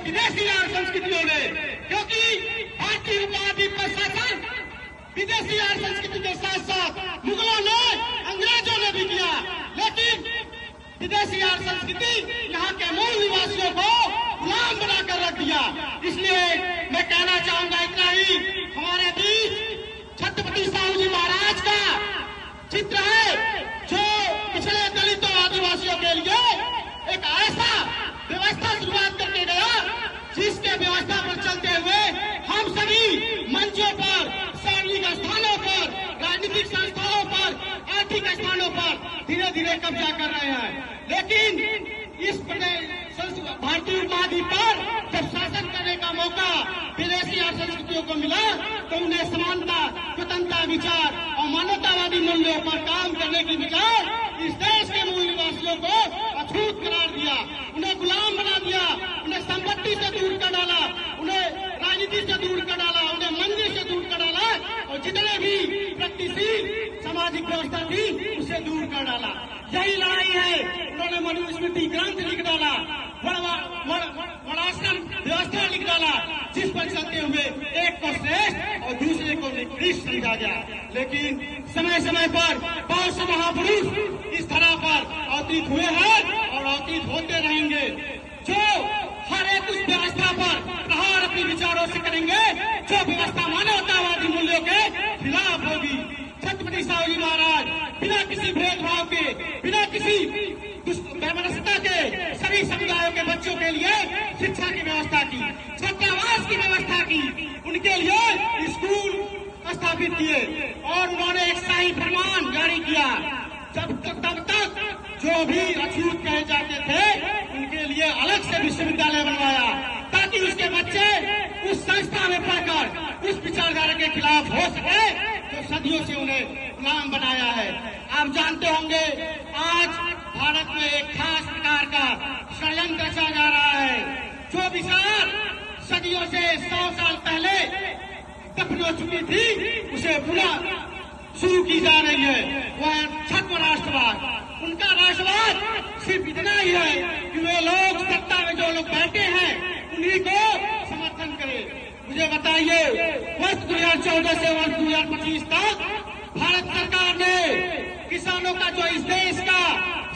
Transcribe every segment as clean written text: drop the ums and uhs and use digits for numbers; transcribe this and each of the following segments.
विदेशी और संस्कृतियों ने, क्योंकि भारतीय उपमहाद्वीप का शासन विदेशी और संस्कृति के साथ साथ मुगलों ने, अंग्रेजों ने भी किया, लेकिन विदेशी और संस्कृति यहाँ के मूल निवासियों को गुलाम बनाकर रख दिया। इसलिए मैं कहना चाहूंगा इतना ही, हमारे बीच छत्रपति साहू जी महाराज का चित्र है जो पिछले दलितों आदिवासियों के लिए एक ऐसा व्यवस्था शुरुआत करके गया जिसके व्यवस्था पर चलते हुए हम सभी मंचों पर, सार्वजनिक स्थानों पर, राजनीतिक संस्थानों पर, आर्थिक स्थानों पर धीरे धीरे कब्जा कर रहे हैं। लेकिन इस भारतीय उपमहाद्वीप पर जब शासन करने का मौका विदेशी और संस्कृतियों को मिला तो उन्हें समानता, स्वतंत्रता विचार और मानवतावादी मूल्यों पर काम करने की विचार इस देश के मूल निवासियों को अछूत करार दिया, उन्हें गुलाम बना दिया, उन्हें संपत्ति से दूर कर डाला, उन्हें राजनीति से दूर कर डाला, उन्हें मंदिर से दूर कर डाला और जितने भी प्रगतिशील सामाजिक व्यवस्था थी उसे दूर कर डाला। यही लड़ाई है। उन्होंने मनुस्मृति ग्रंथ लिख डाला, वर्णाश्रम व्यवस्था लिख डाला, जिस पर चलते हुए एक को श्रेष्ठ और दूसरे को निकृष्ट समझा गया। लेकिन समय समय पर बहुत से महापुरुष इस धरा पर अवतीत हुए हैं और अवतीत होते रहेंगे, जो हर एक उस व्यवस्था पर प्रहार अपने विचारों से करेंगे जो व्यवस्था मानवतावादी मूल्यों के खिलाफ होगी। छत्रपति साहू जी महाराज बिना किसी भेदभाव के, बिना किसी वैमनस्यता के सभी समुदायों के बच्चों के लिए शिक्षा की व्यवस्था की, छात्रावास की व्यवस्था की, उनके लिए स्कूल स्थापित किए और उन्होंने एक शाही फरमान जारी किया। तब तक जो भी अछूत कहे जाते थे उनके लिए अलग से विश्वविद्यालय बनवाया ताकि उसके बच्चे उस संस्था में पढ़कर उस विचारधारा के खिलाफ हो सके तो सदियों से उन्हें गुलाम बनाया है। आप जानते होंगे आज भारत में एक खास प्रकार का षड्यंत्र रचा जा रहा है। जो विचार सदियों से 100 साल पहले दफन हो चुकी थी उसे पुनः शुरू की जा रही है, वह छद्म राष्ट्रवाद। उनका राष्ट्रवाद सिर्फ इतना ही है कि वे लोग सत्ता में जो लोग बैठे हैं उन्हीं को समर्थन करें। मुझे बताइए, वर्ष 2014 से वर्ष 2025 तक भारत सरकार ने किसानों का जो इस देश का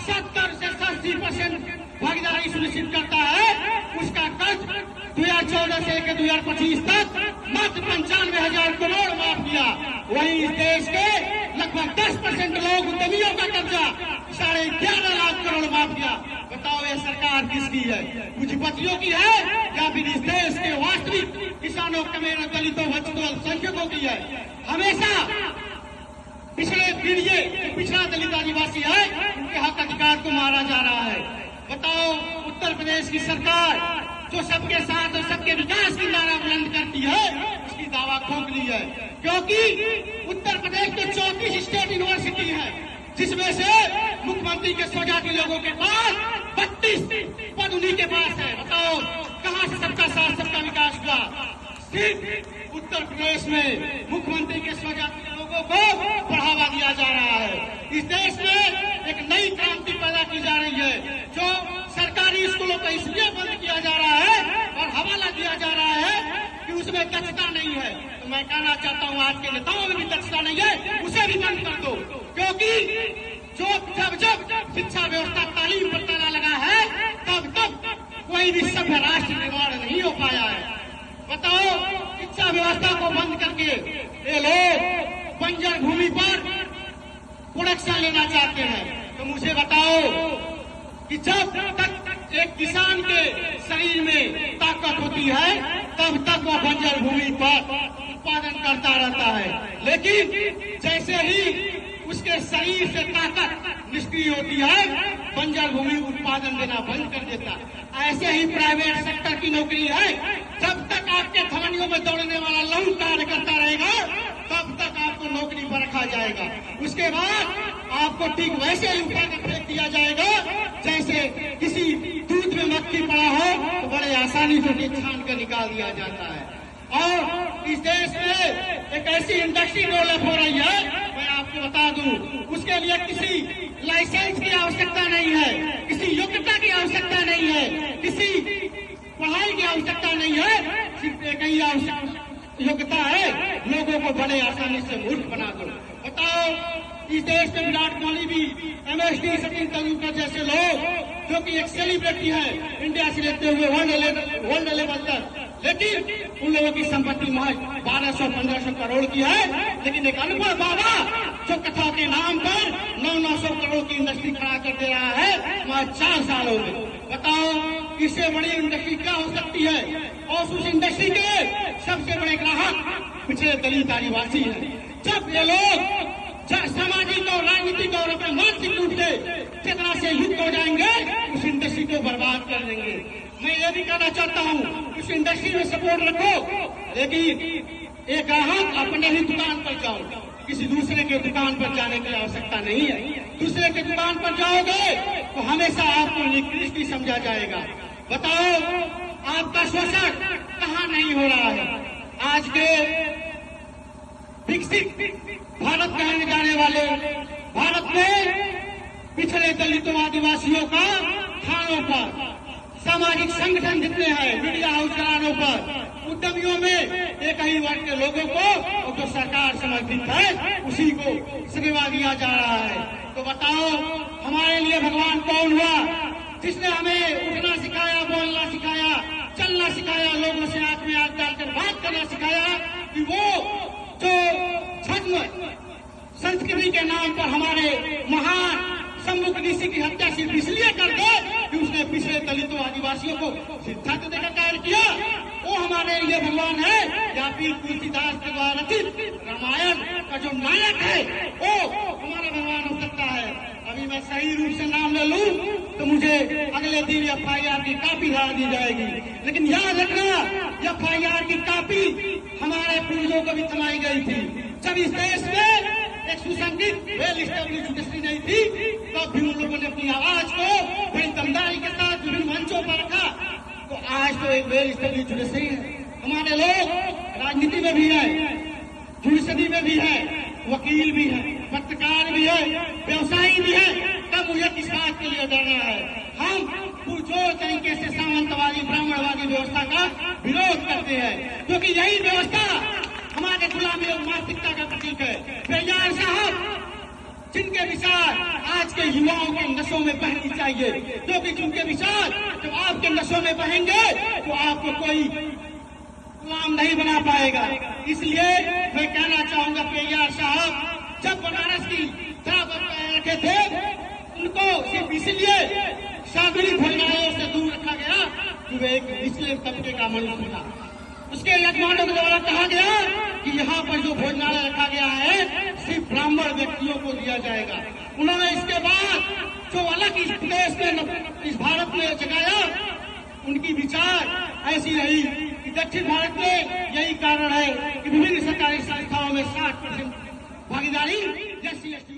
70 से 80% भागीदारी सुनिश्चित करता है उसका कर्ज 2014 से 2025 तक मात्र 95,000 करोड़ माफ किया। वहीं इस देश के लगभग 10% लोग उद्यमियों का कर्जा 11.5 लाख करोड़ माफ किया। बताओ ये सरकार किसकी है? पूंजीपतियों की है या फिर इस देश के वास्तविक किसानों, कमेरों, दलितों, वंचितों, अल्पसंख्यकों की है? हमेशा पिछड़े पीढ़िए पिछड़ा दलित आदिवासी है उनके हक अधिकार को मारा जा रहा है। बताओ उत्तर प्रदेश की सरकार जो सबके साथ और सबके विकास की नारा बुलंद करती है उसकी दावा खोखली है, क्योंकि उत्तर प्रदेश के 34 स्टेट यूनिवर्सिटी है जिसमें से मुख्यमंत्री के स्वजाति लोगों के पास 32 पद उन्हीं के पास है। बताओ कहां से सबका साथ सबका विकास हुआ? सिर्फ उत्तर प्रदेश में मुख्यमंत्री के स्वजाति लोगों को बढ़ावा दिया जा रहा है। इस देश में एक नई क्रांति पैदा की जा रही है जो सरकारी स्कूलों को इसलिए बंद किया जा रहा है और हवाला दिया जा रहा है कि उसमें दक्षता नहीं है। तो मैं कहना चाहता हूँ आज के नेताओं में भी दक्षता नहीं है, उसे भी बंद कर दो, क्योंकि जो जब शिक्षा व्यवस्था तालीम पर ताला लगा है तब कोई भी सभ्य राष्ट्र निर्माण नहीं हो पाया है। बताओ शिक्षा व्यवस्था को बंद करके ये लोग बंजर भूमि पर प्रोडक्शन लेना चाहते हैं। तो मुझे बताओ कि जब तक एक किसान के शरीर में ताकत होती है तब तक वह बंजर भूमि पर उत्पादन करता रहता है, लेकिन जैसे ही उसके शरीर से ताकत निष्क्रिय होती है बंजर भूमि उत्पादन देना बंद कर देता। ऐसे ही प्राइवेट सेक्टर की नौकरी है, जब तक आपके धमनियों में दौड़ने वाला लहू कार्य करता रहेगा तब तक आपको नौकरी पर रखा जाएगा। उसके बाद आपको ठीक वैसे ही उठा कर फेंक दिया जाएगा जैसे किसी दूध में मक्खी पड़ा हो तो बड़े आसानी से छान कर निकाल दिया जाता है। और इस देश में एक ऐसी इंडस्ट्री डेवलप हो रही है, मैं आपको बता दूं, उसके लिए किसी लाइसेंस की आवश्यकता नहीं है, किसी योग्यता की आवश्यकता नहीं है, किसी पढ़ाई की आवश्यकता है, सिर्फ एक ही योग्यता है, लोगों को बड़े आसानी से मूर्ख बना दो। बताओ, इस देश में विराट कोहली भी, MS डी, सचिन तेंदुलकर जैसे लोग जो कि एक सेलिब्रिटी है इंडिया से लेते हुए वर्ल्ड लेवल तक, लेकिन उन लोगों की संपत्ति महज 1200-1500 करोड़ की है। लेकिन एक अनुभव बाबा जो कथा के नाम पर 900 करोड़ की इंडस्ट्री खड़ा कर दे रहा है महज 4 सालों में। बताओ, इससे बड़ी इंडस्ट्री क्या हो सकती है? और उस इंडस्ट्री के सबसे बड़े ग्राहक पिछड़े दलित आदिवासी हैं। जब ये लोग सामाजिक और राजनीतिक और अपने मानसिक रूप से चेतना से युक्त हो जाएंगे, उस इंडस्ट्री को बर्बाद कर देंगे। मैं ये भी कहना चाहता हूँ, उस इंडस्ट्री में सपोर्ट रखो, लेकिन एक ग्राहक अपने ही दुकान पर जाओ, किसी दूसरे के दुकान पर जाने की आवश्यकता नहीं है। दूसरे के दुकान पर जाओगे तो हमेशा आपको निकृष्ट ही समझा जाएगा। बताओ, आपका शोषण कहाँ नहीं हो रहा है? आज के विकसित भारत कहने जाने वाले भारत में पिछड़े दलितों आदिवासियों का थानों पर, सामाजिक संगठन जितने हैं, मीडिया हाउस घरानों पर, उद्यमियों में एक ही वर्ग के लोगों को जो सरकार समर्थित है उसी को सेवा दिया जा रहा है। तो बताओ, हमारे लिए भगवान कौन हुआ जिसने हमें उठना सिखाया, बोलना सिखाया, चलना सिखाया, लोगों से आंख में आंख डालकर बात करना सिखाया? कि वो जो छद्म संस्कृति के नाम पर हमारे महान सम्मुख ऋषि की हत्या सिर्फ इसलिए कर दे कि उसने पिछले दलितों आदिवासियों को सिद्धांत देकर कार्य किया, वो हमारे लिए भगवान है? या फिर तुलसीदास के द्वारा रचित रामायण का जो नायक है वो हमारा भगवान हो सकता है? अभी मैं सही रूप से नाम ले लूं तो मुझे अगले दिन FIR की कॉपी ला दी जाएगी। लेकिन याद रखना, FIR की कॉपी हमारे पूर्वजों को भी थमाई गई थी। जब इस देश में एक सुसंगठित वेल एस्टेब्लिश जुडिशरी नहीं थी, तब भी उन लोगों ने अपनी आवाज को बड़ी दमदारी के साथ विभिन्न मंचों पर रखा। तो आज तो एक वेल एस्टेब्लिश जुडिशरी है। हमारे लोग राजनीति में भी है, जुडिशरी में भी है, वकील भी है, पत्रकार भी है, व्यवसायी भी है। तब मुझे किस बात के लिए डरना है? हम पुरजोर तरीके से सामंतवादी ब्राह्मणवादी व्यवस्था का विरोध करते हैं, क्योंकि यही व्यवस्था हमारे गुलामी और मानसिकता का प्रतीक है। पेरियार साहब, जिनके विचार आज के युवाओं के नशों में बहनी चाहिए, क्योंकि जिनके विचार जब आपके नशों में बहेंगे तो आपको कोई गुलाम नहीं बना पाएगा। इसलिए मैं कहना चाहूंगा, पेरियार साहब जब बनारस की तरह रखे थे, उनको सिर्फ इसलिए सागरी भोजनालयों से दूर रखा गया कि वे एक निचले तबके का मनुष्य था। उसके यजमानों के द्वारा कहा गया कि यहाँ पर जो भोजनालय रखा गया है सिर्फ ब्राह्मण व्यक्तियों को दिया जाएगा। उन्होंने इसके बाद जो अलग इस देश में, इस भारत में जगाया, उनकी विचार ऐसी रही कि दक्षिण भारत में यही कारण है कि विभिन्न सरकारी संस्थाओं में 60% भागीदारी SC/ST